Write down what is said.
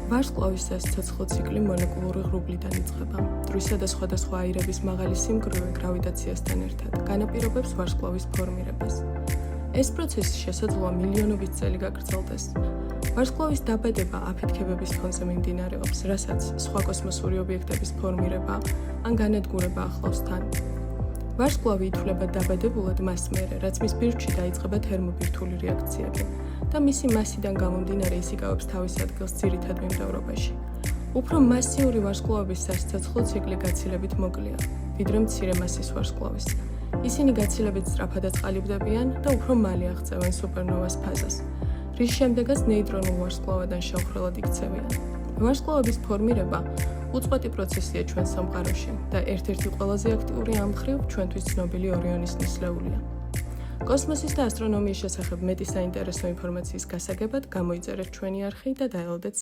ვარსკვლავის ეს ცოცხლო ციკლი მოლეკულური ღრუბლიდან იწყება. დროისა და სხვადასხვა აირების მაღალი სიმკვრივე გრავიტაციასთან ერთად განაპირობებს ვარსკვლავის ფორმირებას. ეს პროცესი შესაძლოა მილიონობით წელი გაგრძელდეს. ვარსკვლავის დაბადება აფეთქებების ფონზე მიმდინარეობს, რასაც სხვა კოსმოსური ობიექტების ფორმირება ან განადგურება ახლავს თან. ვარსკვლავი ითვლება დაბადებულად მას მერე, რაც მის ბირთვში დაიწყება თერმობირთვული რეაქციები და მისი მასიდან გამომდინარე ის იკავებს თავის ადგილს ძირითად მიმდევრობაში. უფრო მასიური ვარსკვლავების საცოცხლო ციკლი გაცილებით მოკლეა, ვიდრე მცირე მასის ვარსკვლავის. ისინი გაცილებით სწრაფადაც ყალიბდებიან და უფრო მალე აღწევენ სუპერნოვას ფაზას, რის შემდეგაც ნეიტრონულ ვარსკვლავადან შეუხრელად იქცევიან. ვარსკვლავების ფორმირება უწყვეტი პროცესია ჩვენ სამყაროში და ერთ-ერთი ყველაზე აქტიური ამ მხრივ ჩვენთვის ცნობილი ორიონის ნისლეულია. კოსმოსის და ასტრონომიის შესახებ მეტი საინტერესო ინფორმაციის გასაგებად გამოიწერეთ ჩვენი არხი და დაელოდეთ